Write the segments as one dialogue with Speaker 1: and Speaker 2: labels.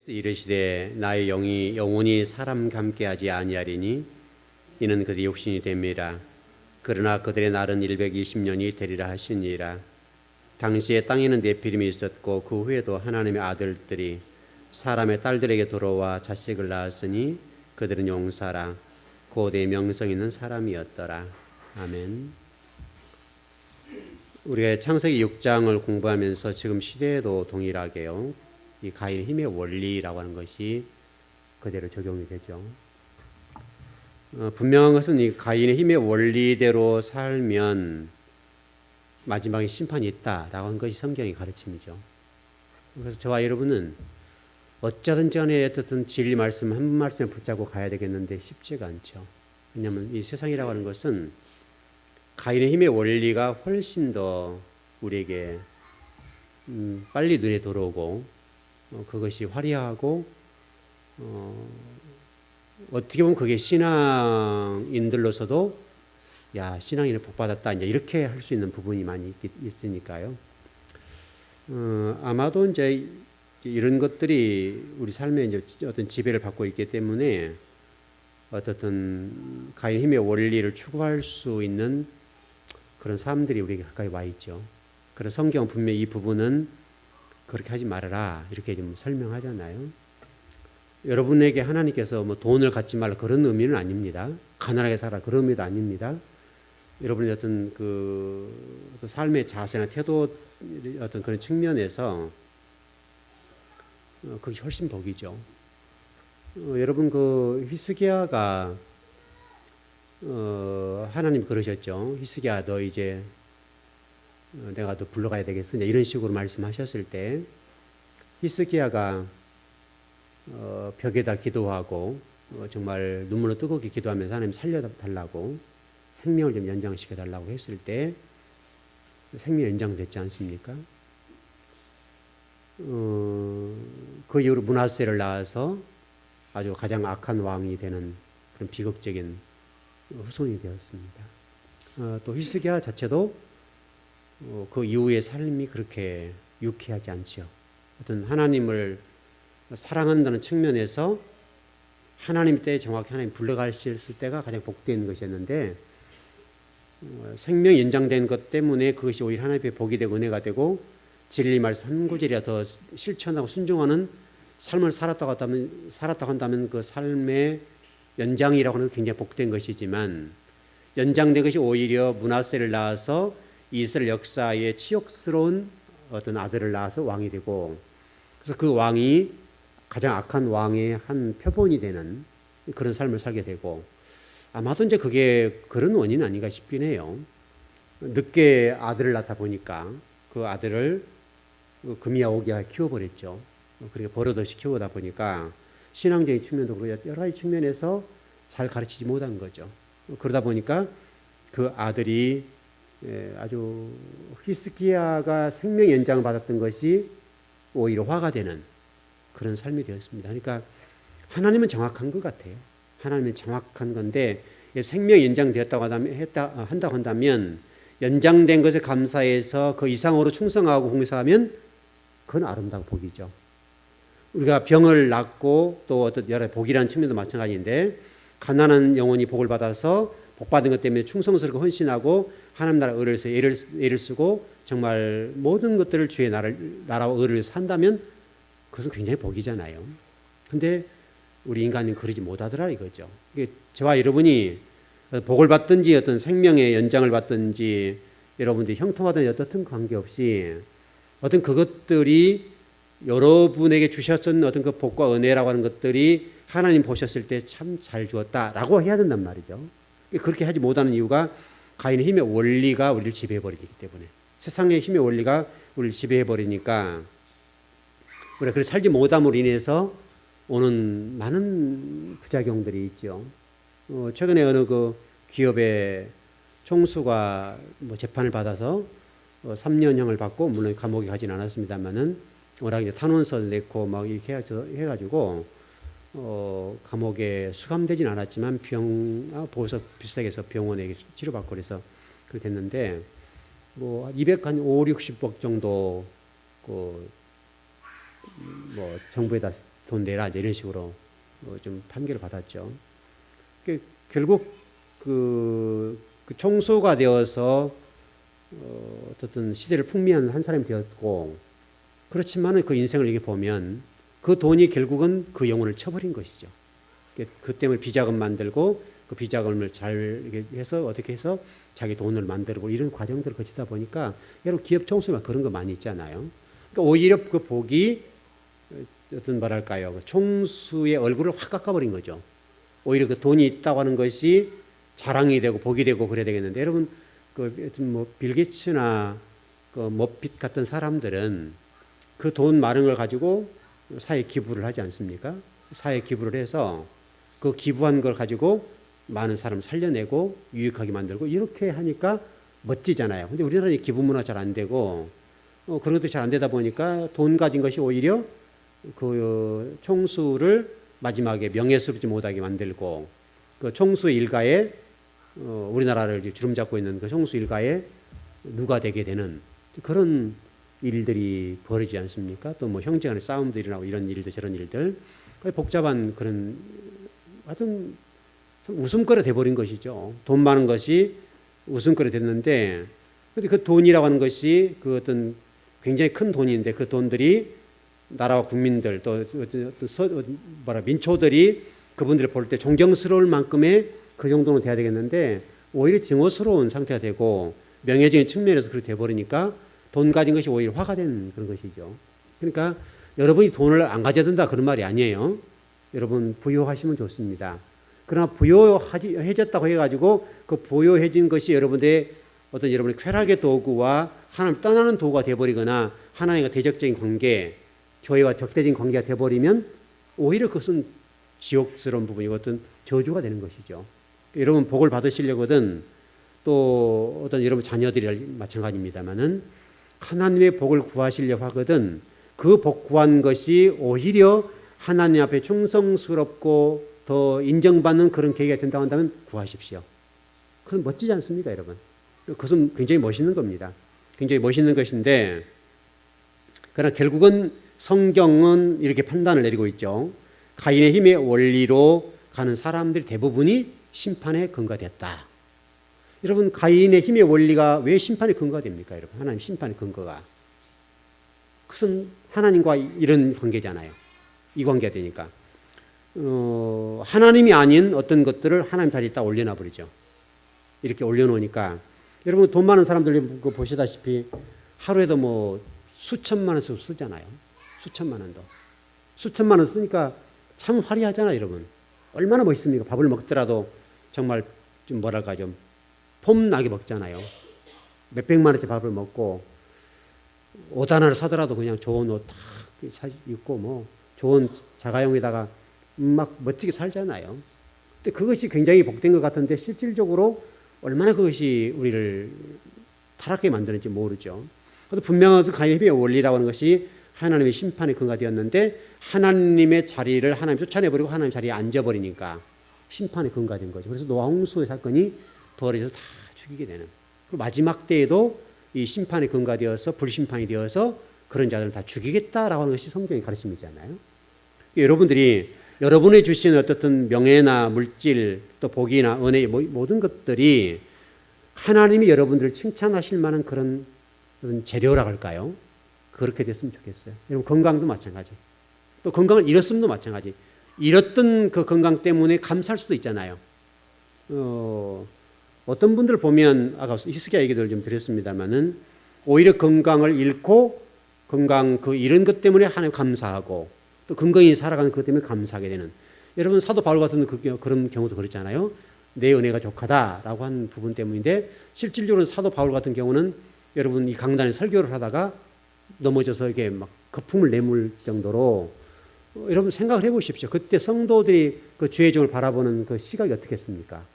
Speaker 1: 이르시되 나의 영이 영원히 사람과 함께하지 아니하리니 이는 그들의 육신이 됨이라. 그러나 그들의 날은 120년이 되리라 하시니라. 당시에 땅에는 네피림이 있었고 그 후에도 하나님의 아들들이 사람의 딸들에게 돌아와 자식을 낳았으니 그들은 용사라 고대 명성 있는 사람이었더라. 아멘. 우리가 창세기 6장을 공부하면서 지금 시대에도 동일하게요, 이 가인의 힘의 원리라고 하는 것이 그대로 적용이 되죠. 분명한 것은 이 가인의 힘의 원리대로 살면 마지막에 심판이 있다라고 하는 것이 성경의 가르침이죠. 그래서 저와 여러분은 어쩌든지 간에 어떻든 진리 말씀 한 말씀에 붙잡고 가야 되겠는데 쉽지가 않죠. 왜냐하면 이 세상이라고 하는 것은 가인의 힘의 원리가 훨씬 더 우리에게 빨리 눈에 들어오고 그것이 화려하고 어떻게 보면 그게 신앙인들로서도 야, 신앙인을 복받았다 이제 이렇게 할 수 있는 부분이 많이 있으니까요. 아마도 이제 이런 것들이 우리 삶에 이제 어떤 지배를 받고 있기 때문에 어떻든 가인의 힘의 원리를 추구할 수 있는 그런 사람들이 우리에게 가까이 와 있죠. 그래서 성경은 분명히 이 부분은 그렇게 하지 말아라 이렇게 좀 설명하잖아요. 여러분에게 하나님께서 뭐 돈을 갖지 말라 그런 의미는 아닙니다. 가난하게 살아 그런 의미도 아닙니다. 여러분의 어떤 어떤 삶의 자세나 태도 어떤 그런 측면에서 그게 훨씬 복이죠. 여러분 그 히스기야가 하나님 그러셨죠. 히스기야 너 이제 내가 너 불러가야 되겠어 이런 식으로 말씀하셨을 때 히스기야가 벽에다 기도하고 정말 눈물로 뜨겁게 기도하면서 하나님 살려달라고 생명을 좀 연장시켜달라고 했을 때 생명이 연장됐지 않습니까? 그 이후로 므낫세를 낳아서 아주 가장 악한 왕이 되는 그런 비극적인 후손이 되었습니다. 또 히스기야 자체도 그 이후의 삶이 그렇게 유쾌하지 않죠. 어떤 하나님을 사랑한다는 측면에서 하나님 때 정확히 하나님 불러가실 때가 가장 복된 것이었는데 생명 연장된 것 때문에 그것이 오히려 하나님의 복이 되고 은혜가 되고 진리 말씀 한 구절이라 더 실천하고 순종하는 삶을 살았다고 한다면 그 삶의 연장이라고 하는 굉장히 복된 것이지만 연장된 것이 오히려 므낫세를 낳아서 이스라엘 역사에 치욕스러운 어떤 아들을 낳아서 왕이 되고 그래서 그 왕이 가장 악한 왕의 한 표본이 되는 그런 삶을 살게 되고 아마도 이제 그게 그런 원인은 아닌가 싶긴 해요. 늦게 아들을 낳다 보니까 그 아들을 금이야 오기야 키워버렸죠. 그렇게 버릇없이 키우다 보니까 신앙적인 측면도 그렇고 여러 가지 측면에서 잘 가르치지 못한 거죠. 그러다 보니까 그 아들이 아주 히스기야가 생명 연장을 받았던 것이 오히려 화가 되는 그런 삶이 되었습니다. 그러니까 하나님은 정확한 것 같아요. 하나님은 정확한 건데 생명 연장되었다고 한다고 한다면 연장된 것에 감사해서 그 이상으로 충성하고 봉사하면 그건 아름다운 복이죠. 우리가 병을 낫고 또 어떤 여러 복이라는 측면도 마찬가지인데 가난한 영혼이 복을 받아서 복받은 것 때문에 충성스럽게 헌신하고 하나님 나라 의를 위해서 애를 쓰고 정말 모든 것들을 주의 나라와 의를 위해서 산다면 그것은 굉장히 복이잖아요. 근데 우리 인간은 그러지 못하더라 이거죠. 저와 여러분이 복을 받든지 어떤 생명의 연장을 받든지 여러분들이 형통하든지 어떻든 관계없이 어떤 그것들이 여러분에게 주셨던 어떤 그 복과 은혜라고 하는 것들이 하나님 보셨을 때 참 잘 주었다라고 해야 된단 말이죠. 그렇게 하지 못하는 이유가 가인의 힘의 원리가 우리를 지배해버리기 때문에 세상의 힘의 원리가 우리를 지배해버리니까 우리가 그렇게 살지 못함으로 인해서 오는 많은 부작용들이 있죠. 최근에 어느 그 기업의 총수가 뭐 재판을 받아서 3년형을 받고 물론 감옥에 가진 않았습니다만은 워낙 이제 탄원서를 냈고 막 이렇게 해가지고 감옥에 수감되진 않았지만 보석 비싸게 해서 병원에 치료받고 그래서 그렇게 됐는데 뭐 250, 60억 정도 뭐 정부에다 돈 내라 이런 식으로 좀 판결을 받았죠. 결국 그 총수가 되어서 어떤 시대를 풍미한 한 사람이 되었고, 그렇지만은 그 인생을 이렇게 보면 그 돈이 결국은 그 영혼을 쳐버린 것이죠. 그 때문에 비자금 만들고 그 비자금을 잘 이렇게 해서 어떻게 해서 자기 돈을 만들고 이런 과정들을 거치다 보니까 여러분 기업 총수가 그런 거 많이 있잖아요. 그러니까 오히려 그 복이 어떤 뭐랄까요, 총수의 얼굴을 확 깎아버린 거죠. 오히려 그 돈이 있다고 하는 것이 자랑이 되고 복이 되고 그래야 되겠는데, 여러분 뭐 빌 게이츠나 그 머핏 같은 사람들은 그 돈 많은 걸 가지고 사회 기부를 하지 않습니까? 사회 기부를 해서 그 기부한 걸 가지고 많은 사람 살려내고 유익하게 만들고 이렇게 하니까 멋지잖아요. 근데 우리나라는 기부 문화 잘 안 되고 그런 것도 잘 안 되다 보니까 돈 가진 것이 오히려 그 총수를 마지막에 명예스럽지 못하게 만들고, 그 총수 일가에 우리나라를 주름 잡고 있는 그 총수 일가에 누가 되게 되는 그런 일들이 벌어지지 않습니까? 또 뭐 형제 간의 싸움도 일어나고 이런 일들 저런 일들, 복잡한 그런 하여튼 웃음거리 돼버린 것이죠. 돈 많은 것이 웃음거리 됐는데, 근데 그 돈이라고 하는 것이 그 어떤 굉장히 큰 돈인데 그 돈들이 나라와 국민들 또 민초들이 그분들을 볼 때 존경스러울 만큼의 그 정도는 돼야 되겠는데 오히려 증오스러운 상태가 되고 명예적인 측면에서 그렇게 돼버리니까 돈 가진 것이 오히려 화가 된 그런 것이죠. 그러니까 여러분이 돈을 안 가져야 된다 그런 말이 아니에요. 여러분 부유하시면 좋습니다. 그러나 부유해졌다고 해가지고 그 부유해진 것이 여러분의 어떤 여러분의 쾌락의 도구와 하나님 떠나는 도구가 돼버리거나 하나님과 대적적인 관계, 교회와 적대적인 관계가 돼버리면 오히려 그것은 지옥스러운 부분이고 어떤 저주가 되는 것이죠. 여러분 복을 받으시려거든 또 어떤 여러분 자녀들이 마찬가지입니다만은 하나님의 복을 구하시려고 하거든 그 복 구한 것이 오히려 하나님 앞에 충성스럽고 더 인정받는 그런 계기가 된다고 한다면 구하십시오. 그건 멋지지 않습니까, 여러분? 그것은 굉장히 멋있는 겁니다. 굉장히 멋있는 것인데, 그러나 결국은 성경은 이렇게 판단을 내리고 있죠. 가인의 힘의 원리로 가는 사람들이 대부분이 심판에 근거됐다. 여러분, 가인의 힘의 원리가 왜 심판에 근거가 됩니까, 여러분? 하나님 심판의 근거가. 그것은 하나님과 이런 관계잖아요. 이 관계가 되니까. 하나님이 아닌 어떤 것들을 하나님 자리에 딱 올려놔 버리죠. 이렇게 올려놓으니까 여러분 돈 많은 사람들 보시다시피 하루에도 뭐 수천만 원씩 쓰잖아요. 수천만 원도. 수천만 원 쓰니까 참 화려하잖아요, 여러분. 얼마나 멋있습니까? 밥을 먹더라도 정말 좀 뭐랄까 좀 폼나게 먹잖아요. 몇백만 원짜리 밥을 먹고 옷 하나를 사더라도 그냥 좋은 옷 딱 입고 뭐 좋은 자가용에다가 막 멋지게 살잖아요. 근데 그것이 굉장히 복된 것 같은데 실질적으로 얼마나 그것이 우리를 타락하게 만드는지 모르죠. 그래서 분명한 가인의 힘의 원리라고 하는 것이 하나님의 심판의 근거가 되었는데 하나님의 자리를 하나님 쫓아내버리고 하나님 자리에 앉아버리니까 심판의 근거가 된 거죠. 그래서 노아 홍수의 사건이 벌어져서 다 죽이게 되는. 그리고 마지막 때에도 이 심판의 근거가 되어서 불심판이 되어서 그런 자들은 다 죽이겠다라고 하는 것이 성경의 가르침이잖아요. 여러분들이 여러분의 주신 어떤 명예나 물질 또 복이나 은혜 모든 것들이 하나님이 여러분들을 칭찬하실 만한 그런 재료라고 할까요? 그렇게 됐으면 좋겠어요. 여러분 건강도 마찬가지. 또 건강을 잃었음도 마찬가지. 잃었던 그 건강 때문에 감사할 수도 있잖아요. 어떤 분들 보면 아까 히스기야 얘기를 좀 드렸습니다만은 오히려 건강을 잃고 건강 그 잃은 것 때문에 하나님 감사하고 또 건강히 살아가는 것 때문에 감사하게 되는. 여러분 사도 바울 같은 그런 경우도 그렇잖아요. 내 은혜가 족하다라고 하는 부분 때문인데 실질적으로 사도 바울 같은 경우는 여러분 이 강단에 설교를 하다가 넘어져서 이게 막 거품을 내물 정도로 여러분 생각을 해보십시오. 그때 성도들이 그 주의 종을 바라보는 그 시각이 어떻겠습니까?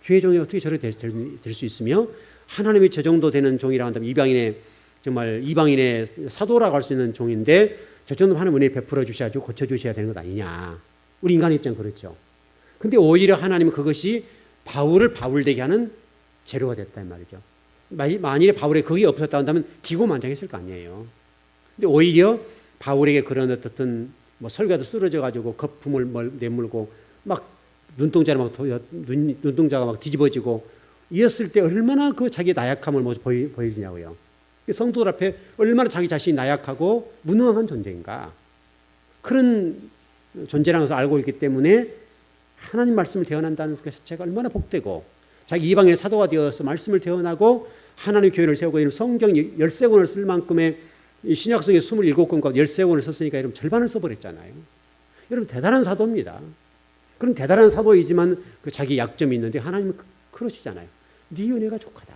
Speaker 1: 주의 종이 어떻게 저렇게 될 수 있으며 하나님의 저 정도 되는 종이라고 한다면 이방인의 정말 이방인의 사도라고 할 수 있는 종인데 저 정도 하나님 은혜 베풀어 주셔야죠. 고쳐주셔야 되는 것 아니냐. 우리 인간의 입장 그렇죠. 근데 오히려 하나님은 그것이 바울을 바울되게 하는 재료가 됐다 이 말이죠. 만일에 바울에 그게 없었다 한다면 기고만장했을 거 아니에요. 근데 오히려 바울에게 그런 어떤 뭐 설교도 쓰러져 가지고 거품을 내물고 막 눈동자가 막 뒤집어지고 이었을 때 얼마나 그 자기 나약함을 보여지냐고요. 성도들 앞에 얼마나 자기 자신이 나약하고 무능한 존재인가. 그런 존재라는 것을 알고 있기 때문에 하나님 말씀을 대언한다는 것 자체가 얼마나 복되고 자기 이방인의 사도가 되어서 말씀을 대언하고 하나님 교회를 세우고 이런 성경 13권을 쓸 만큼의 신약성의 27권 가운데 13권을 썼으니까 여러분 절반을 써버렸잖아요. 여러분 대단한 사도입니다. 그런 대단한 사도이지만 그 자기 약점이 있는데 하나님은 그러시잖아요. 네 은혜가 족하다.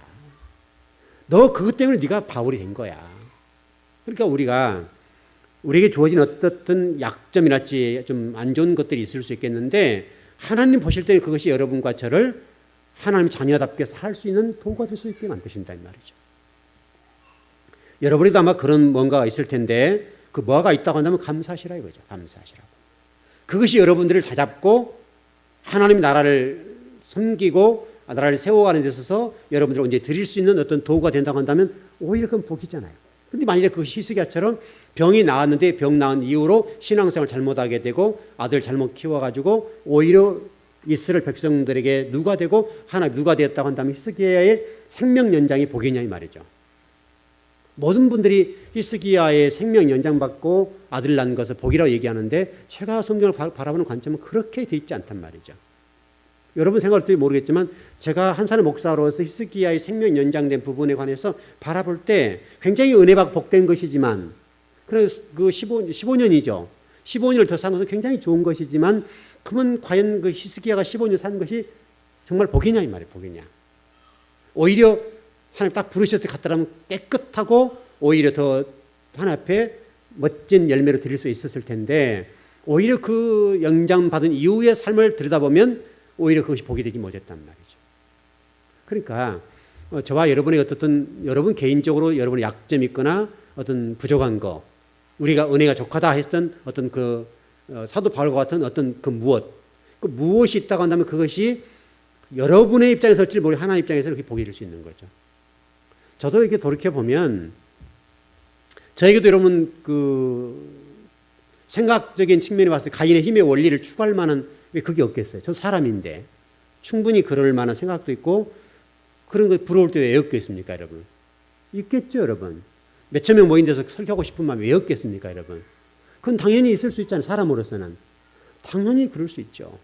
Speaker 1: 너 그것 때문에 네가 바울이 된 거야. 그러니까 우리에게 주어진 어떤 약점이랄지 좀 안 좋은 것들이 있을 수 있겠는데 하나님 보실 때는 그것이 여러분과 저를 하나님 자녀답게 살 수 있는 도구가 될 수 있게 만드신다는 말이죠. 여러분에도 아마 그런 뭔가가 있을 텐데 그 뭐가 있다고 한다면 감사하시라 이거죠. 감사하시라고. 그것이 여러분들을 다잡고 하나님 나라를 섬기고 나라를 세워가는 데 있어서 여러분들 언제 드릴 수 있는 어떤 도구가 된다고 한다면 오히려 그건 복이잖아요. 그런데 만일에 그 히스기야처럼 병이 나았는데 병 나은 이후로 신앙생활을 잘못하게 되고 아들 잘못 키워가지고 오히려 이스라엘 백성들에게 누가 되고 하나님 누가 되었다고 한다면 히스기야의 생명 연장이 복이냐 이 말이죠. 모든 분들이 히스기야의 생명 연장 받고 아들 낳은 것을 복이라고 얘기하는데 제가 성경을 바라보는 관점은 그렇게 돼 있지 않단 말이죠. 여러분 생각할지 모르겠지만 제가 한 사람 목사로서 히스기야의 생명 연장된 부분에 관해서 바라볼 때 굉장히 은혜받고 복된 것이지만 그래서 그 15년이죠. 15년을 더 산 것은 굉장히 좋은 것이지만 그러면 과연 그 히스기야가 15년 산 것이 정말 복이냐 이 말이에요. 복이냐. 오히려 하나님 딱 부르셨을 때 갔다라면 깨끗하고 오히려 더 하나님 앞에 멋진 열매를 드릴 수 있었을 텐데 오히려 그 영장받은 이후의 삶을 들여다보면 오히려 그것이 복이 되지 못했단 말이죠. 그러니까 저와 여러분의 어떻든 여러분 개인적으로 여러분의 약점이 있거나 어떤 부족한 거 우리가 은혜가 족하다 했던 어떤 그 사도 바울과 같은 어떤 그 무엇이 있다고 한다면 그것이 여러분의 입장에서 할지 모르고 하나님 입장에서 이렇게 복이 될 수 있는 거죠. 저도 이렇게 돌이켜보면 저에게도 여러분 그 생각적인 측면에 봤을 때 가인의 힘의 원리를 추구할 만한 왜 그게 없겠어요. 저 사람인데 충분히 그럴 만한 생각도 있고 그런 거 부러울 때 왜 없겠습니까 여러분? 있겠죠 여러분. 몇천 명 모인 데서 설교하고 싶은 마음이 왜 없겠습니까 여러분? 그건 당연히 있을 수 있잖아요. 사람으로서는. 당연히 그럴 수 있죠.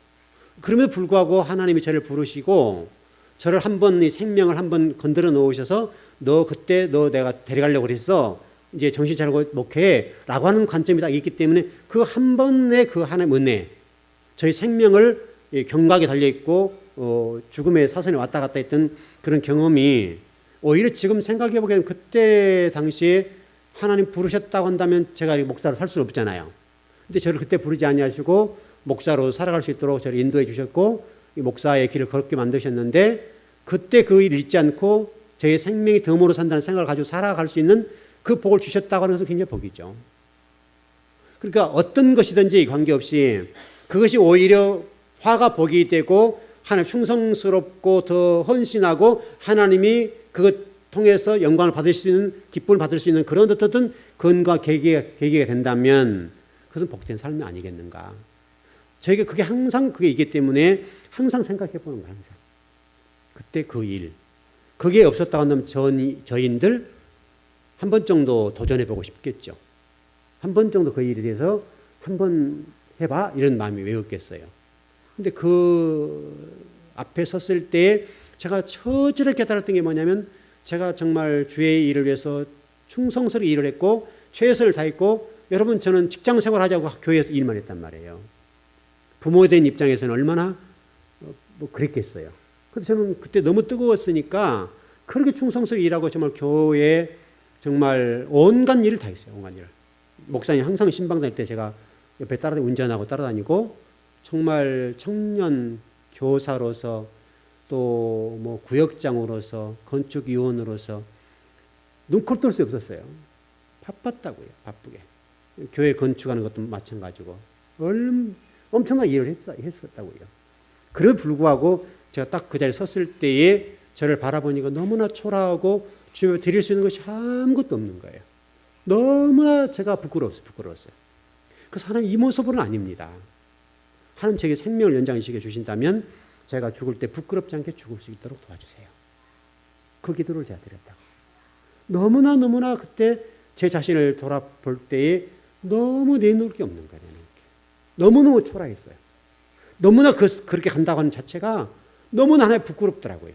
Speaker 1: 그럼에도 불구하고 하나님이 저를 부르시고 저를 한번 이 생명을 한번 건드려 놓으셔서 너 그때 너 내가 데려가려고 그랬어. 이제 정신 차리고 목회해 라고 하는 관점이 딱 있기 때문에 그 한 번의 그 하나님의 은혜 저희 생명을 경각에 달려있고 죽음의 사선에 왔다 갔다 했던 그런 경험이 오히려 지금 생각해 보기에는 그때 당시에 하나님 부르셨다고 한다면 제가 목사로 살 수는 없잖아요. 근데 저를 그때 부르지 아니하시고 목사로 살아갈 수 있도록 저를 인도해 주셨고 이 목사의 길을 걷게 만드셨는데 그때 그 일을 잊지 않고 저의 생명이 덤으로 산다는 생각을 가지고 살아갈 수 있는 그 복을 주셨다고 하는 것은 굉장히 복이죠. 그러니까 어떤 것이든지 관계없이 그것이 오히려 화가 복이 되고 하나님 충성스럽고 더 헌신하고 하나님이 그것 통해서 영광을 받을 수 있는 기쁨을 받을 수 있는 그런 어떤 근거와 계기가 된다면 그것은 복된 삶이 아니겠는가. 저에게 그게 항상 그게 있기 때문에 항상 생각해 보는 거예요. 항상. 그때 그 일. 그게 없었다고 한다면 저인들 한 번 정도 도전해 보고 싶겠죠. 한 번 정도 그 일에 대해서 한번 해봐 이런 마음이 왜 없겠어요. 근데 그 앞에 섰을 때 제가 처절히 깨달았던 게 뭐냐면 제가 정말 주의 일을 위해서 충성스럽게 일을 했고 최선을 다했고 여러분 저는 직장 생활하자고 교회에서 일만 했단 말이에요. 부모에 대한 입장에서는 얼마나 뭐 그랬겠어요. 근데 저는 그때 너무 뜨거웠으니까 그렇게 충성스럽게 일하고 정말 교회에 정말 온갖 일을 다 했어요. 온갖 일을. 목사님 항상 신방 다닐 때 제가 옆에 운전하고 따라다니고 정말 청년 교사로서 또 뭐 구역장으로서 건축위원으로서 눈코 뜰 수 없었어요. 바빴다고요. 바쁘게. 교회 건축하는 것도 마찬가지고 엄청나게 일을 했었다고요. 그래도 불구하고 제가 딱 그 자리에 섰을 때에 저를 바라보니까 너무나 초라하고 주님께 드릴 수 있는 것이 아무것도 없는 거예요. 너무나 제가 부끄러웠어요. 그래서 하나님 이 모습은 아닙니다. 하나님 제게 생명을 연장시켜 주신다면 제가 죽을 때 부끄럽지 않게 죽을 수 있도록 도와주세요. 그 기도를 제가 드렸다고. 너무나 그때 제 자신을 돌아볼 때에 너무 내놓을 게 없는 거예요. 너무너무 초라했어요. 너무나 그렇게 한다고 하는 자체가 너무나 하나님 부끄럽더라고요.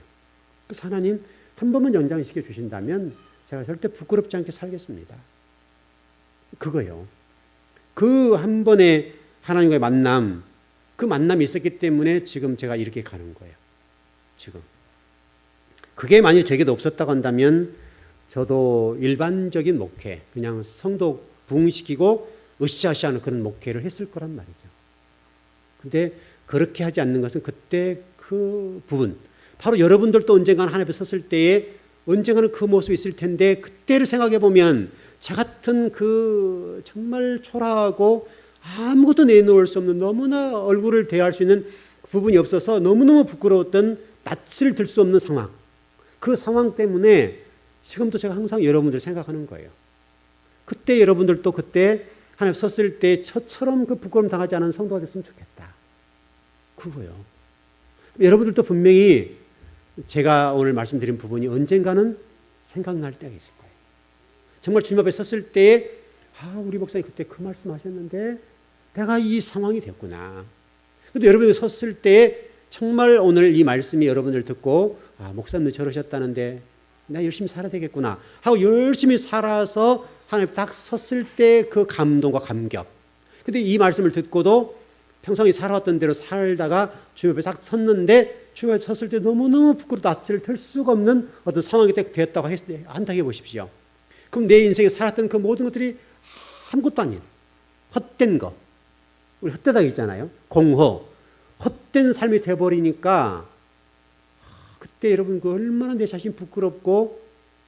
Speaker 1: 그래서 하나님 한 번만 연장시켜 주신다면 제가 절대 부끄럽지 않게 살겠습니다. 그거요. 그 한 번의 하나님과의 만남, 그 만남이 있었기 때문에 지금 제가 이렇게 가는 거예요. 지금. 그게 만약 제게도 없었다고 한다면 저도 일반적인 목회, 그냥 성도 부흥시키고 으쌰으쌰하는 그런 목회를 했을 거란 말이죠. 근데 그렇게 하지 않는 것은 그때 그 부분, 바로 여러분들도 언젠가는 하나님 앞에 섰을 때에 언젠가는 그 모습이 있을 텐데 그때를 생각해 보면 저 같은 그 정말 초라하고 아무것도 내놓을 수 없는 너무나 얼굴을 대할 수 있는 부분이 없어서 너무너무 부끄러웠던 낯을 들 수 없는 상황, 그 상황 때문에 지금도 제가 항상 여러분들 생각하는 거예요. 그때 여러분들도 그때 하나님 섰을 때 저처럼 그 부끄러움 당하지 않은 성도가 됐으면 좋겠다. 그거요. 여러분들도 분명히 제가 오늘 말씀드린 부분이 언젠가는 생각날 때가 있을 거예요. 정말 주님 앞에 섰을 때에 우리 목사님 그때 그 말씀하셨는데 내가 이 상황이 됐구나. 근데 여러분이 섰을 때 정말 오늘 이 말씀이 여러분들 듣고 목사님도 저러셨다는데 내가 열심히 살아야 되겠구나 하고 열심히 살아서 하나님 딱 섰을 때 그 감동과 감격. 근데 이 말씀을 듣고도 평상시 살아왔던 대로 살다가 주님 앞에 딱 섰는데 주님 앞에 섰을 때 너무너무 부끄럽고 낯을 들 수가 없는 어떤 상황이 되었다고 한다고 해보십시오. 그럼 내 인생에 살았던 그 모든 것들이 아무것도 아닌 헛된 거. 우리 헛되다고 있잖아요. 공허. 헛된 삶이 되어버리니까 그때 여러분 그 얼마나 내 자신 부끄럽고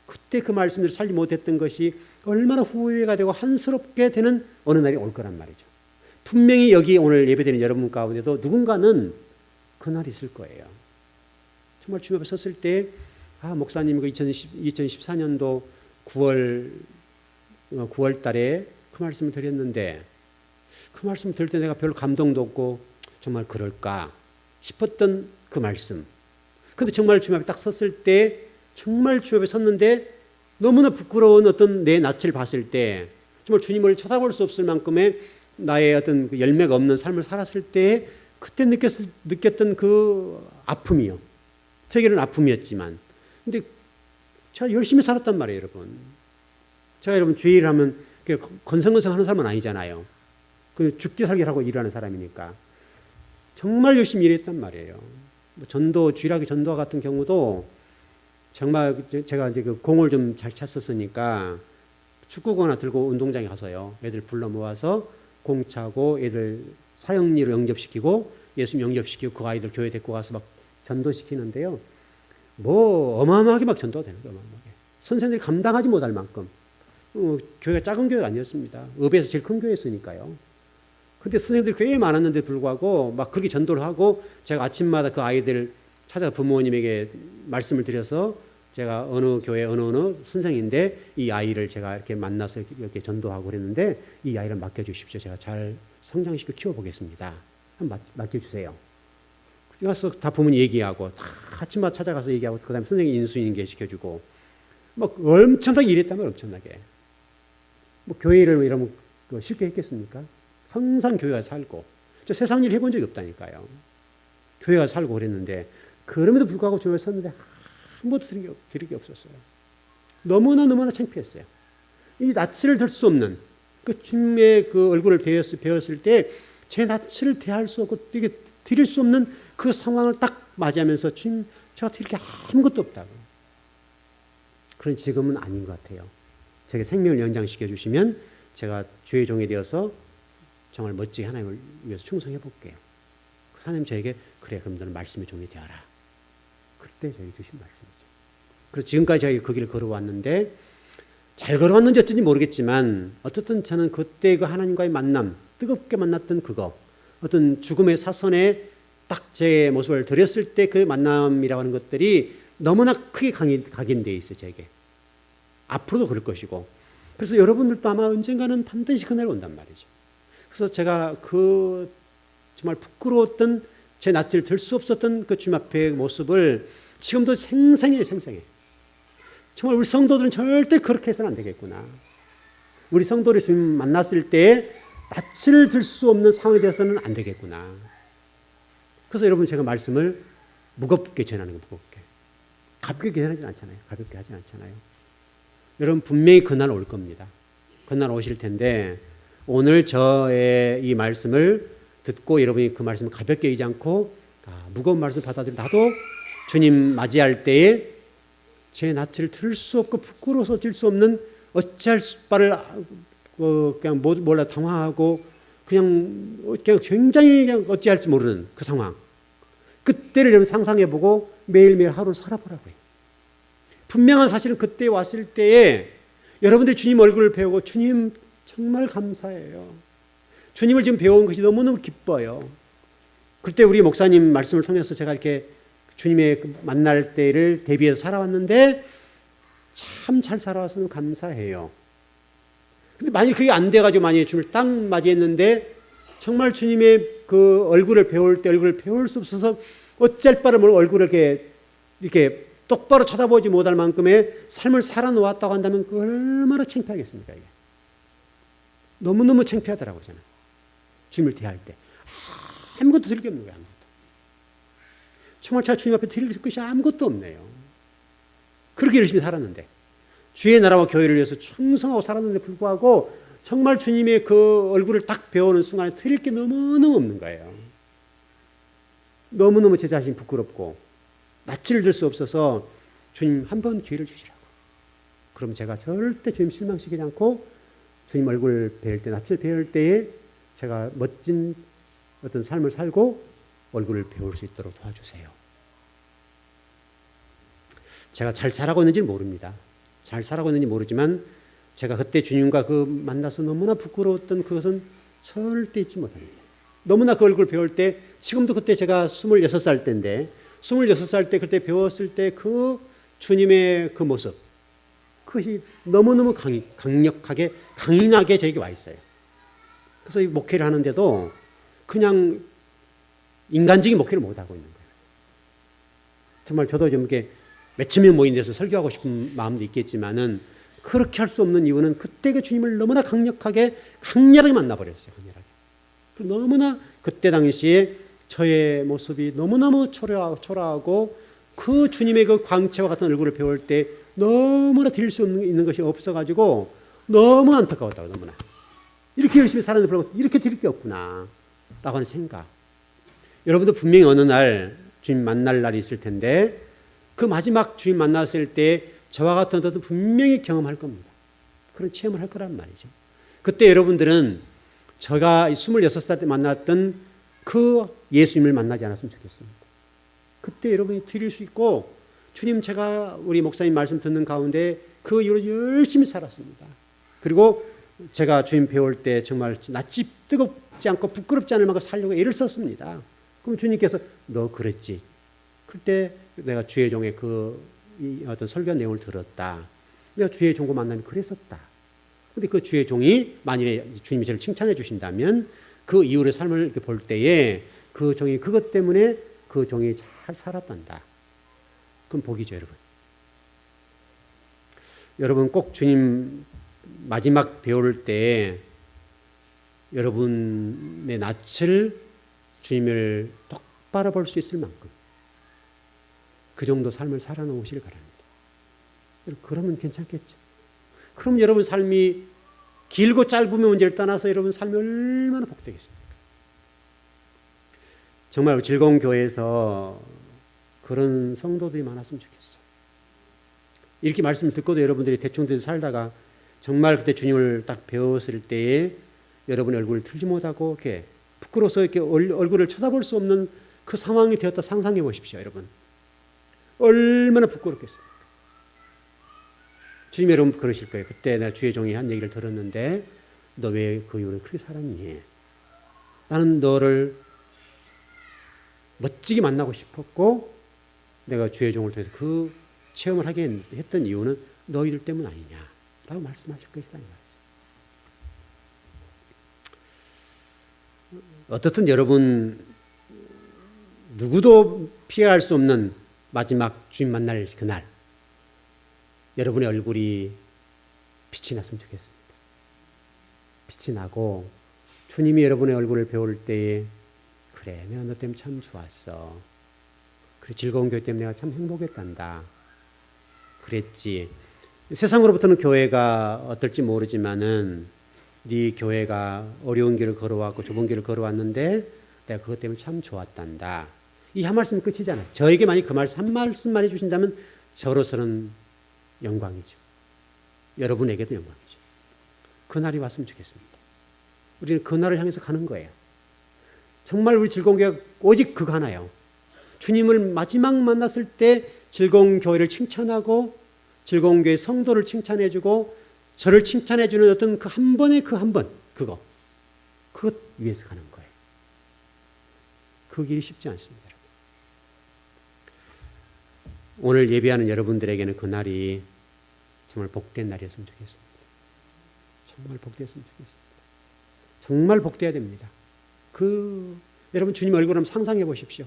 Speaker 1: 그때 그 말씀대로 살지 못했던 것이 얼마나 후회가 되고 한스럽게 되는 어느 날이 올 거란 말이죠. 분명히 여기 오늘 예배드리는 여러분 가운데도 누군가는 그날이 있을 거예요. 정말 주님 앞에 섰을 때 목사님 그 2014년도 9월 달에 그 말씀을 드렸는데 그 말씀을 들을 때 내가 별로 감동도 없고 정말 그럴까 싶었던 그 말씀. 근데 정말 주님 앞에 딱 섰을 때 정말 주님 앞에 섰는데 너무나 부끄러운 어떤 내 낯을 봤을 때 정말 주님을 쳐다볼 수 없을 만큼의 나의 어떤 열매가 없는 삶을 살았을 때 그때 느꼈던 그 아픔이요. 저에게는 아픔이었지만 근데 제가 열심히 살았단 말이에요, 여러분. 제가 여러분 주의 일을 하면 건성건성 하는 사람은 아니잖아요. 그 죽기 살기를 하고 일하는 사람이니까 정말 열심히 일했단 말이에요. 전도, 주일학교 전도와 같은 경우도 정말 제가 이제 그 공을 좀 잘 찼었으니까 축구공 하나 들고 운동장에 가서요. 애들 불러 모아서 공 차고 애들 사형리로 영접시키고 예수 영접시키고 그 아이들 교회 데리고 가서 막 전도시키는데요. 뭐 어마어마하게 막 전도가 되는 거예요. 어마어마하게. 선생님들이 감당하지 못할 만큼. 교회가 작은 교회가 아니었습니다. 읍에서 제일 큰 교회였으니까요. 근데 선생님들이 꽤 많았는데 불구하고 막 그렇게 전도를 하고 제가 아침마다 그 아이들 찾아 부모님에게 말씀을 드려서 제가 어느 교회 어느 선생인데 이 아이를 제가 이렇게 만나서 이렇게 전도하고 그랬는데 이 아이를 맡겨주십시오. 제가 잘 성장시켜 키워보겠습니다. 한번 맡겨주세요. 가서 다 부모님 얘기하고 다 아침마다 찾아가서 얘기하고 그 다음에 선생님 인수인계 시켜주고 막 엄청나게 일했다면 엄청나게. 뭐 교회를 이러면 쉽게 했겠습니까? 항상 교회가 살고 저 세상 일 해본 적이 없다니까요. 교회가 살고 그랬는데 그럼에도 불구하고 주님을 섰는데 아무것도 드릴 게 없었어요. 너무나 창피했어요. 이 낯을 들 수 없는 그 주님의 그 얼굴을 배웠을 때 제 낯을 대할 수 없고 이게 드릴 수 없는 그 상황을 딱 맞이하면서 주님 제가 드릴 게 아무것도 없다고. 그런 지금은 아닌 것 같아요. 제게 생명을 연장시켜 주시면 제가 주의 종이 되어서 정말 멋지게 하나님을 위해서 충성해 볼게요. 하나님 저에게 그래 그럼 너는 말씀의 종이 되어라. 그때 저에게 주신 말씀이죠. 그래서 지금까지 저희 그 길을 걸어왔는데 잘 걸어왔는지 어쩐지 모르겠지만 어쨌든 저는 그때 그 하나님과의 만남 뜨겁게 만났던 그거 어떤 죽음의 사선에 딱 제 모습을 드렸을 때 그 만남이라고 하는 것들이 너무나 크게 각인되어 있어요. 제게. 앞으로도 그럴 것이고 그래서 여러분들도 아마 언젠가는 반드시 그날이 온단 말이죠. 그래서 제가 그 정말 부끄러웠던 제 낯을 들 수 없었던 그 주님 앞의 모습을 지금도 생생해요, 생생해. 정말 우리 성도들은 절대 그렇게 해서는 안 되겠구나. 우리 성도를 주님 만났을 때 낯을 들 수 없는 상황에 대해서는 안 되겠구나. 그래서 여러분 제가 말씀을 무겁게 전하는 거, 무겁게. 가볍게 전하지 않잖아요. 가볍게 하지 않잖아요. 여러분 분명히 그날 올 겁니다. 그날 오실 텐데 오늘 저의 이 말씀을 듣고 여러분이 그 말씀을 가볍게 여기지 않고 무거운 말씀 받아들이고 나도 주님 맞이할 때에 제 낯을 들 수 없고 부끄러워서 들 수 없는 어찌할 바를 그냥 몰라 당황하고 그냥 굉장히 그냥 어찌할지 모르는 그 상황. 그때를 여러분 상상해보고 매일매일 하루를 살아보라고요. 분명한 사실은 그때 왔을 때에 여러분들이 주님 얼굴을 배우고 주님 정말 감사해요. 주님을 지금 배운 것이 너무너무 기뻐요. 그때 우리 목사님 말씀을 통해서 제가 이렇게 주님의 만날 때를 대비해서 살아왔는데 참 잘 살아와서 감사해요. 근데 만약 그게 안 돼가지고 만약에 주님을 딱 맞이했는데 정말 주님의 그 얼굴을 배울 때 얼굴을 배울 수 없어서 어쩔 바를 모르고 얼굴을 이렇게 똑바로 쳐다보지 못할 만큼의 삶을 살아놓았다고 한다면 그 얼마나 창피하겠습니까, 이게. 너무너무 창피하더라고요, 저는. 주님을 대할 때. 아무것도 드릴 게 없는 거예요, 아무것도. 정말 제가 주님 앞에 드릴 것이 아무것도 없네요. 그렇게 열심히 살았는데. 주의 나라와 교회를 위해서 충성하고 살았는데 불구하고 정말 주님의 그 얼굴을 딱 배우는 순간에 드릴 게 너무너무 없는 거예요. 너무너무 제 자신이 부끄럽고 낯을 들 수 없어서 주님 한 번 기회를 주시라고. 그럼 제가 절대 주님 실망시키지 않고 주님 얼굴 배울 때, 낯을 배울 때에 제가 멋진 어떤 삶을 살고 얼굴을 배울 수 있도록 도와주세요. 제가 잘 살아가고 있는지는 모릅니다. 잘 살아가고 있는지 모르지만 제가 그때 주님과 그 만나서 너무나 부끄러웠던 그것은 절대 잊지 못합니다. 너무나 그 얼굴을 배울 때 지금도 그때 제가 26살 때인데 26살 때 그때 배웠을 때 그 주님의 그 모습 그것이 너무너무 강력하게 강인하게 저에게 와 있어요. 그래서 이 목회를 하는데도 그냥 인간적인 목회를 못하고 있는 거예요. 정말 저도 좀 이렇게 몇천 명 모인 데서 설교하고 싶은 마음도 있겠지만은 그렇게 할 수 없는 이유는 그때 그 주님을 너무나 강력하게 강렬하게 만나버렸어요. 강렬하게. 너무나 그때 당시에 저의 모습이 너무너무 초라하고 그 주님의 그 광채와 같은 얼굴을 배울 때 너무나 드릴 수 있는 것이 없어가지고 너무 안타까웠다고. 너무나 이렇게 열심히 살았는데 불구하고 이렇게 드릴 게 없구나 라고 하는 생각. 여러분도 분명히 어느 날 주님 만날 날이 있을 텐데 그 마지막 주님 만났을 때 저와 같은 것도 분명히 경험할 겁니다. 그런 체험을 할 거란 말이죠. 그때 여러분들은 제가 26살 때 만났던 그 예수님을 만나지 않았으면 좋겠습니다. 그때 여러분이 드릴 수 있고 주님 제가 우리 목사님 말씀 듣는 가운데 그 이후로 열심히 살았습니다. 그리고 제가 주님 배울 때 정말 낯이 뜨겁지 않고 부끄럽지 않을 만큼 살려고 애를 썼습니다. 그럼 주님께서 너 그랬지. 그때 내가 주의 종의 이 어떤 설교 내용을 들었다. 내가 주의 종과 만나면 그랬었다. 근데 그 주의 종이 만일에 주님이 저를 칭찬해 주신다면 그 이후의 삶을 이렇게 볼 때에 그 종이 그것 때문에 그 종이 잘 살았단다. 그럼 복이죠, 여러분. 여러분 꼭 주님 마지막 배울 때 여러분의 낯을 주님을 똑바로 볼 수 있을 만큼 그 정도 삶을 살아놓으시길 바랍니다. 그러면 괜찮겠죠. 그럼 여러분 삶이 길고 짧으면 문제를 떠나서 여러분 삶이 얼마나 복되겠습니까? 정말 즐거운 교회에서 그런 성도들이 많았으면 좋겠어요. 이렇게 말씀을 듣고도 여러분들이 대충 살다가 정말 그때 주님을 딱 배웠을 때에 여러분의 얼굴을 들지 못하고 이렇게 부끄러워서 이렇게 얼굴을 쳐다볼 수 없는 그 상황이 되었다 상상해 보십시오, 여러분. 얼마나 부끄럽겠습니까? 주님 여러분 그러실 거예요. 그때 내가 주의 종이 한 얘기를 들었는데 너 왜 그 이후로 그렇게 살았니? 나는 너를 멋지게 만나고 싶었고 내가 주의 종을 통해서 그 체험을 하게 했던 이유는 너희들 때문 아니냐라고 말씀하실 것이다. 어떻든 여러분 누구도 피할 수 없는 마지막 주님 만날 그날 여러분의 얼굴이 빛이 났으면 좋겠습니다. 빛이 나고 주님이 여러분의 얼굴을 배울 때에 그래 내가 너 때문에 참 좋았어. 그래 즐거운 교회 때문에 내가 참 행복했단다. 그랬지. 세상으로부터는 교회가 어떨지 모르지만은 네 교회가 어려운 길을 걸어왔고 좁은 길을 걸어왔는데 내가 그것 때문에 참 좋았단다. 이 한 말씀 끝이잖아요. 저에게 만약 그 말씀 한 말씀만 해주신다면 저로서는 영광이죠. 여러분에게도 영광이죠. 그날이 왔으면 좋겠습니다. 우리는 그날을 향해서 가는 거예요. 정말 우리 즐거운 교회가 오직 그거 하나요. 주님을 마지막 만났을 때 즐거운 교회를 칭찬하고 즐거운 교회 성도를 칭찬해주고 저를 칭찬해주는 어떤 그 한 번의 그 한 번 그것 위해서 가는 거예요. 그 길이 쉽지 않습니다. 오늘 예배하는 여러분들에게는 그 날이 정말 복된 날이었으면 좋겠습니다. 정말 복되었으면 좋겠습니다. 정말 복되어야 됩니다. 여러분 주님 얼굴 한번 상상해 보십시오.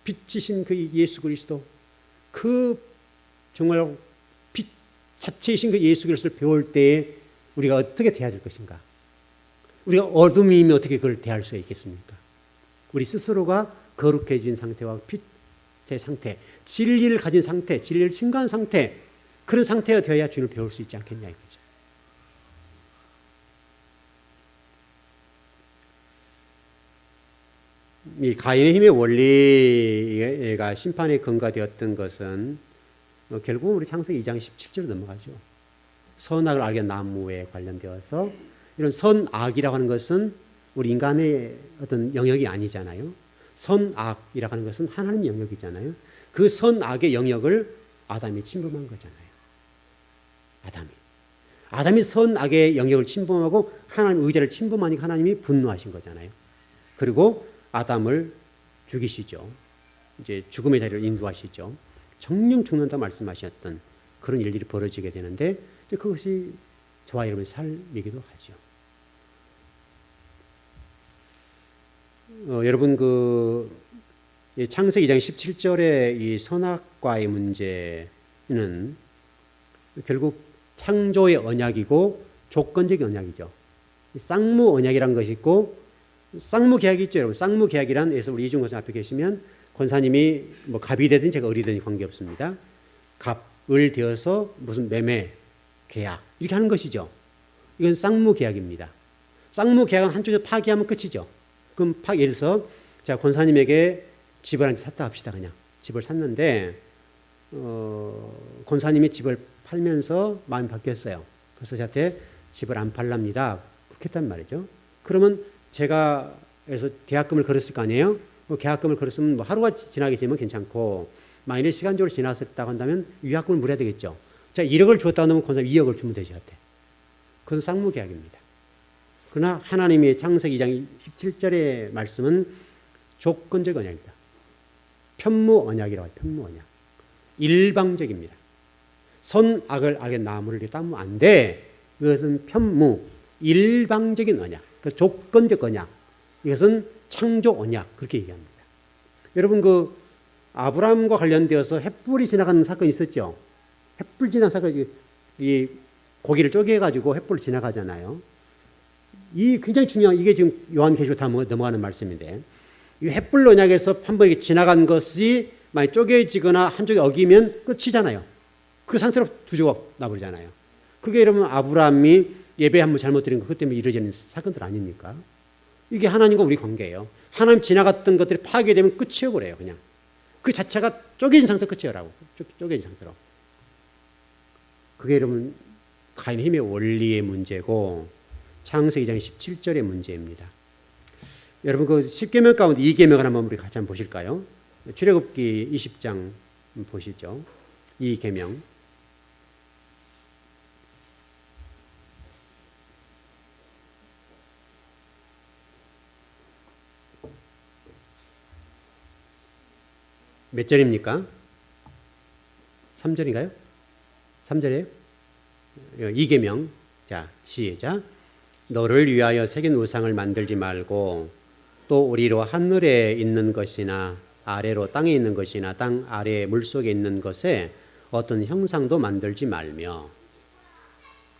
Speaker 1: 빛이신 그 예수 그리스도, 정말 빛 자체이신 그 예수 그리스도를 배울 때에 우리가 어떻게 대해야 될 것인가? 우리가 어둠이면 어떻게 그걸 대할 수 있겠습니까? 우리 스스로가 거룩해진 상태와 빛의 상태, 진리를 가진 상태, 진리를 증거한 상태, 그런 상태가 되어야 주님을 배울 수 있지 않겠냐 이거죠. 이 가인의 힘의 원리가 심판에 근거되었던 것은 결국 우리 창세기 2장 17절로 넘어가죠. 선악을 알게 나무에 관련되어서 이런 선악이라고 하는 것은 우리 인간의 어떤 영역이 아니잖아요. 선악이라고 하는 것은 하나님 영역이잖아요. 그 선악의 영역을 아담이 침범한 거잖아요. 아담이 선악의 영역을 침범하고 하나님 의자를 침범하니까 하나님이 분노하신 거잖아요. 그리고 아담을 죽이시죠. 이제 죽음의 자리로 인도하시죠. 정령 죽는다 말씀하셨던 그런 일들이 벌어지게 되는데 그것이 저와 여러분의 삶이기도 하죠. 여러분 창세기 2장 17절의 이 선악과의 문제는 결국 창조의 언약이고 조건적 언약이죠. 쌍무 언약이라는 것이 있고 쌍무 계약이 있죠, 여러분. 쌍무 계약이란 에서 우리 이중 권사 앞에 계시면 권사님이 뭐 갑이 되든 제가 을이 되든 관계없습니다. 갑을 되어서 무슨 매매 계약 이렇게 하는 것이죠. 이건 쌍무 계약입니다. 쌍무 계약은 한쪽에서 파기하면 끝이죠. 그럼 예를 들어서 제가 권사님에게 집을 한 채 샀다 합시다. 그냥 집을 샀는데 권사님이 집을 팔면서 마음이 바뀌었어요. 그래서 저한테 집을 안 팔랍니다. 그렇게 했단 말이죠. 그러면 제가 그래서 계약금을 걸었을 거 아니에요. 계약금을 걸었으면 뭐 하루가 지나게 되면 괜찮고 만일에 시간적으로 지났었다고 한다면 위약금을 물어야 되겠죠. 자, 1억을 주었다고 하면 권사님 2억을 주면 되죠. 그건 쌍무 계약입니다. 그러나 하나님의 창세기 2장 17절의 말씀은 조건적 언약입니다. 편무 언약이라고 해요. 편무 언약. 일방적입니다. 선악을 알게 나무를 따면 안 돼. 이것은 편무, 일방적인 언약. 그 조건적 언약. 이것은 창조 언약. 그렇게 얘기합니다. 여러분 아브라함과 관련되어서 횃불이 지나가는 사건이 있었죠. 횃불 지나간 사건이 이 고기를 쪼개가지고 횃불을 지나가잖아요. 이 굉장히 중요한 이게 지금 요한계시록 다 넘어가는 말씀인데 이 횃불 언약에서 한 번 이렇게 지나간 것이 만약 쪼개지거나 한쪽에 어기면 끝이잖아요. 그 상태로 두고 놔버리잖아요. 그게 여러분 아브라함이 예배 한 번 잘못 드린 거 그것 때문에 이루어지는 사건들 아닙니까? 이게 하나님과 우리 관계예요. 하나님 지나갔던 것들이 파괴되면 끝이에요. 그래요. 그냥. 그 자체가 쪼개진 상태 끝이에요라고. 쪼개진 상태로. 그게 여러분 가인의 힘의 원리의 문제고 창세기 2장 17절의 문제입니다. 여러분 10계명 가운데 2계명을 한번 우리 같이 한번 보실까요? 출애굽기 20장 보시죠. 2계명. 몇 절입니까? 3절인가요? 3절이에요? 2계명. 자, 시작. 너를 위하여 새긴 우상을 만들지 말고 또 우리로 하늘에 있는 것이나 아래로 땅에 있는 것이나 땅 아래 물속에 있는 것에 어떤 형상도 만들지 말며.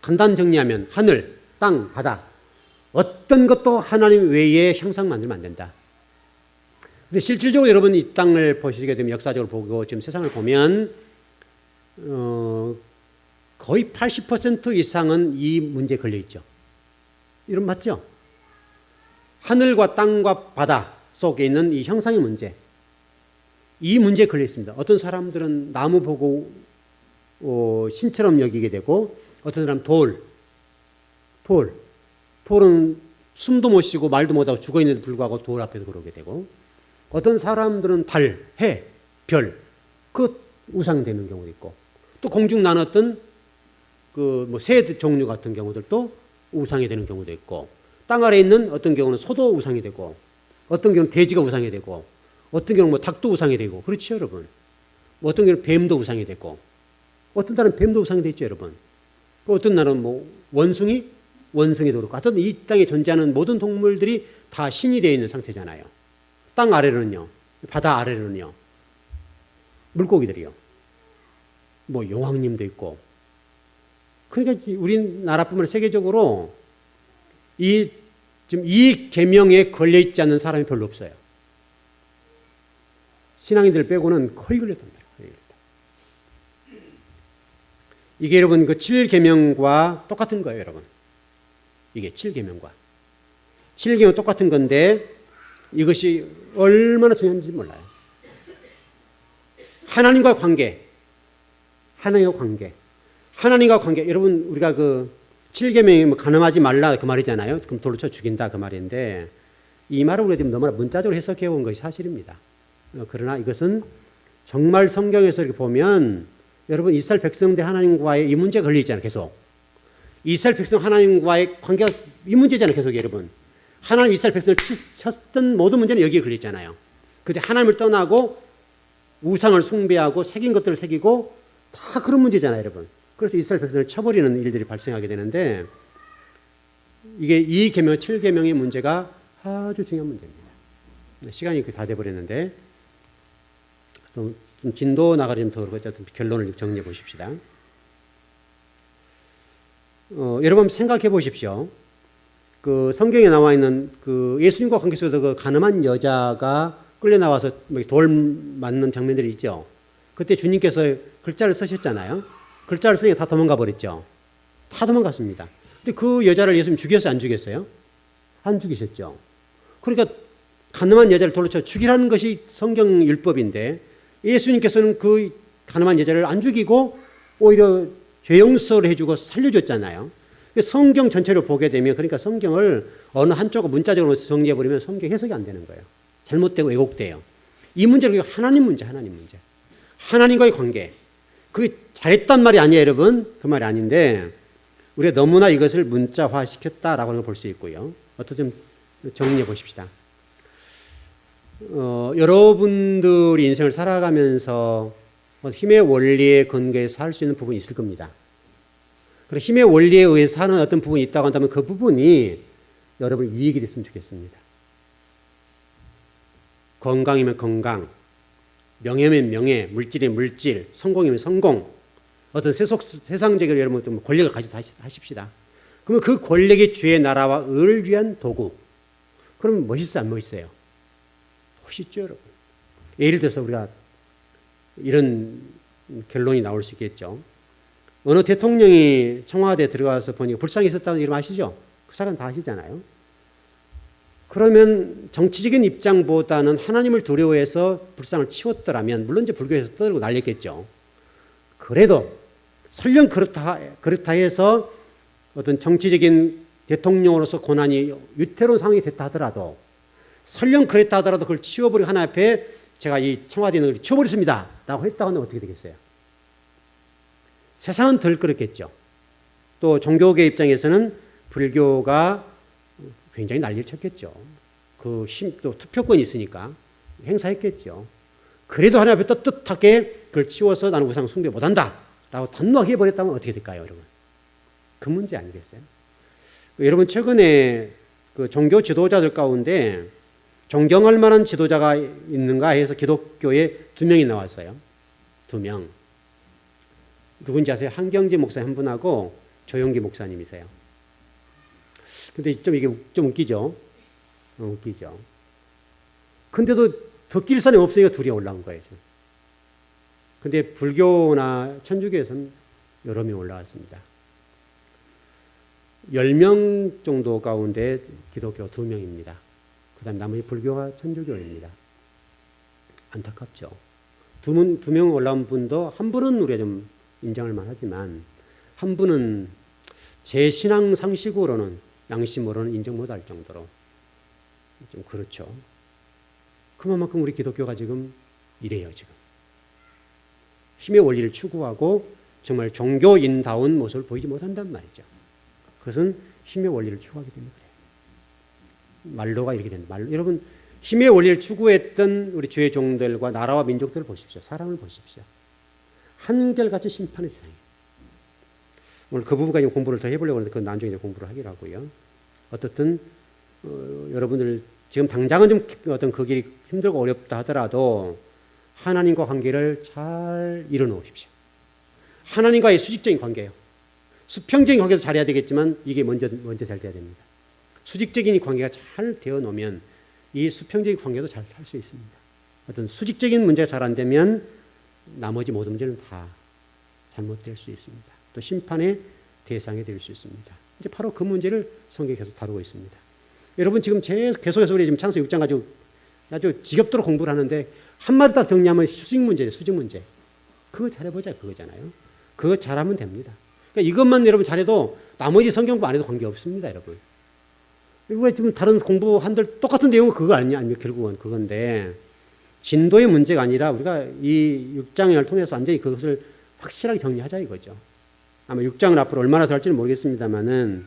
Speaker 1: 간단 정리하면 하늘, 땅, 바다 어떤 것도 하나님 외에 형상 만들면 안 된다. 근데 실질적으로 여러분 이 땅을 보시게 되면 역사적으로 보고 지금 세상을 보면 거의 80% 이상은 이 문제에 걸려 있죠. 이런 맞죠? 하늘과 땅과 바다 속에 있는 이 형상의 문제, 이 문제에 걸려 있습니다. 어떤 사람들은 나무 보고 신처럼 여기게 되고, 어떤 사람은 돌은 숨도 못 쉬고 말도 못하고 죽어있는데도 불구하고 돌 앞에서 그러게 되고, 어떤 사람들은 달, 해, 별, 그 우상이 되는 경우도 있고, 또 공중 나눴던 새 종류 같은 경우들도 우상이 되는 경우도 있고, 땅 아래 있는 어떤 경우는 소도 우상이 되고, 어떤 경우는 돼지가 우상이 되고, 어떤 경우는 닭도 우상이 되고, 그렇죠, 여러분? 어떤 경우는 뱀도 우상이 되고, 어떤 나라는 뱀도 우상이 되죠, 여러분? 어떤 나라는 원숭이도 그렇고, 하여튼 이 땅에 존재하는 모든 동물들이 다 신이 되어 있는 상태잖아요. 땅 아래로는요, 바다 아래로는요, 물고기들이요, 용왕님도 있고. 그러니까 우리나라뿐만 아니라 세계적으로 지금 이 계명에 걸려 있지 않는 사람이 별로 없어요. 신앙인들 빼고는 거의 걸렸단 말이에요. 이게 여러분 그 7계명과 똑같은 거예요, 여러분. 이게 7계명과. 7계명 똑같은 건데 이것이 얼마나 중요한지 몰라요. 하나님과 관계. 여러분 우리가 그 7계명이 간음하지 말라 그 말이잖아요. 그럼 돌로 쳐 죽인다 그 말인데, 이 말을 우리가 지금 너무나 문자적으로 해석해 온 것이 사실입니다. 그러나 이것은 정말 성경에서 이렇게 보면 여러분 이스라엘 백성들 하나님과의 이 문제가 걸려 있잖아요. 계속 이스라엘 백성 하나님과의 관계가 이 문제잖아요. 계속 여러분 하나님 이스라엘 백성을 쳤던 모든 문제는 여기에 걸려 있잖아요. 근데 하나님을 떠나고 우상을 숭배하고 새긴 것들을 새기고 다 그런 문제잖아요, 여러분. 그래서 이스라엘 백성을 쳐버리는 일들이 발생하게 되는데, 이게 이 계명, 7계명의 문제가 아주 중요한 문제입니다. 시간이 다 돼버렸는데 좀 진도 나가려면 더 그렇고 결론을 좀 정리해 보십시다. 여러분 생각해 보십시오. 그 성경에 나와 있는 그 예수님과 관계 속에서 그 가늠한 여자가 끌려 나와서 돌 맞는 장면들이 있죠. 그때 주님께서 글자를 쓰셨잖아요. 글자를 쓰니까 다 도망가 버렸죠. 다 도망갔습니다. 근데 그 여자를 예수님 죽였어요, 안 죽였어요? 안 죽이셨죠. 그러니까 가늠한 여자를 돌로 쳐 죽이라는 것이 성경 율법인데, 예수님께서는 그 가늠한 여자를 안 죽이고 오히려 죄 용서를 해주고 살려줬잖아요. 성경 전체를 보게 되면, 그러니까 성경을 어느 한쪽을 문자적으로 정리해버리면 성경 해석이 안 되는 거예요. 잘못되고 왜곡돼요. 이 문제는 하나님 문제. 하나님과의 관계. 그게 잘했단 말이 아니에요, 여러분. 그 말이 아닌데, 우리가 너무나 이것을 문자화시켰다라고 볼 수 있고요. 어떻게 좀 정리해 보십시다. 여러분들이 인생을 살아가면서 힘의 원리에 근거해서 살 수 있는 부분이 있을 겁니다. 그리고 힘의 원리에 의해서 사는 어떤 부분이 있다고 한다면 그 부분이 여러분 유익이 됐으면 좋겠습니다. 건강이면 건강, 명예면 명예, 물질이면 물질, 성공이면 성공, 어떤 세상적으로 여러분 권력을 가지고 하십시다. 그러면 그 권력이 주의 나라와 의를 위한 도구. 그러면 멋있어요, 안 멋있어요? 멋있죠, 여러분. 예를 들어서 우리가 이런 결론이 나올 수 있겠죠. 어느 대통령이 청와대에 들어가서 보니까 불상이 있었다는 이름 아시죠? 그 사람 다 아시잖아요. 그러면 정치적인 입장보다는 하나님을 두려워해서 불상을 치웠더라면, 물론 이제 불교에서 떠들고 난리겠죠. 그래도 설령 그렇다 해서 어떤 정치적인 대통령으로서 고난이 위태로운 상황이 됐다 하더라도, 설령 그랬다 하더라도 그걸 치워버리고 하나님 앞에 제가 이 청와대는 치워버렸습니다 라고 했다고 하면 어떻게 되겠어요? 세상은 덜 그렇겠죠. 또 종교계 입장에서는 불교가 굉장히 난리를 쳤겠죠. 그 또 투표권이 있으니까 행사했겠죠. 그래도 하나님 앞에 떳떳하게 그걸 치워서 나는 우상 숭배 못한다 라고 단호하게 해버렸다면 어떻게 될까요, 여러분? 그 문제 아니겠어요? 여러분 최근에 그 종교 지도자들 가운데 존경할 만한 지도자가 있는가 해서 기독교에 2명이 나왔어요. 2명. 누군지 아세요? 한경재 목사님 한 분하고 조영기 목사님이세요. 근데 좀 이게 좀 웃기죠? 웃기죠. 근데도 더 낄 사람이 없으니까 둘이 올라온 거예요. 근데 불교나 천주교에서는 여러 명 올라왔습니다. 10명 정도 가운데 기독교 2명입니다. 그 다음 나머지 불교와 천주교입니다. 안타깝죠. 두 명 올라온 분도 한 분은 우리가 좀 인정할 만하지만 한 분은 제 신앙 상식으로는 양심으로는 인정 못할 정도로 좀 그렇죠. 그만큼 우리 기독교가 지금 이래요. 지금 힘의 원리를 추구하고 정말 종교인다운 모습을 보이지 못한단 말이죠. 그것은 힘의 원리를 추구하기 때문에 그래요. 말로가 이렇게 된다. 여러분 힘의 원리를 추구했던 우리 주의 종들과 나라와 민족들을 보십시오. 사람을 보십시오. 한결같이 심판의 세상이에요. 오늘 그 부분까지 공부를 더 해보려고 하는데 그건 나중에 공부를 하기로 하고요. 어떻든 여러분들 지금 당장은 좀 어떤 그 길이 힘들고 어렵다 하더라도 하나님과 관계를 잘 이뤄놓으십시오. 하나님과의 수직적인 관계예요. 수평적인 관계도 잘해야 되겠지만 이게 먼저 잘 돼야 됩니다. 수직적인 관계가 잘 되어 놓으면 이 수평적인 관계도 잘 할 수 있습니다. 어떤 수직적인 문제가 잘 안 되면 나머지 모든 문제는 다 잘못될 수 있습니다. 또 심판의 대상이 될 수 있습니다. 이제 바로 그 문제를 성경이 계속 다루고 있습니다. 여러분 지금 계속해서 우리 지금 창세기 6장 가지고 아주 지겹도록 공부를 하는데 한마디 딱 정리하면 수직 문제예요. 수직 문제. 그거 잘해보자 그거잖아요. 그거 잘하면 됩니다. 그러니까 이것만 여러분 잘해도 나머지 성경 공부 안 해도 관계없습니다. 여러분. 우리가 지금 다른 공부 한들 똑같은 내용은 그거 아니냐 결국은 그건데 진도의 문제가 아니라 우리가 이 6장을 통해서 완전히 그것을 확실하게 정리하자 이거죠. 아마 6장을 앞으로 얼마나 더 할지는 모르겠습니다만은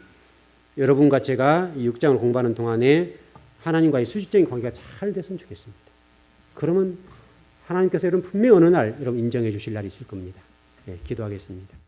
Speaker 1: 여러분과 제가 이 6장을 공부하는 동안에 하나님과의 수직적인 관계가 잘 됐으면 좋겠습니다. 그러면 하나님께서 여러분 분명히 어느 날 여러분 인정해 주실 날이 있을 겁니다. 네, 기도하겠습니다.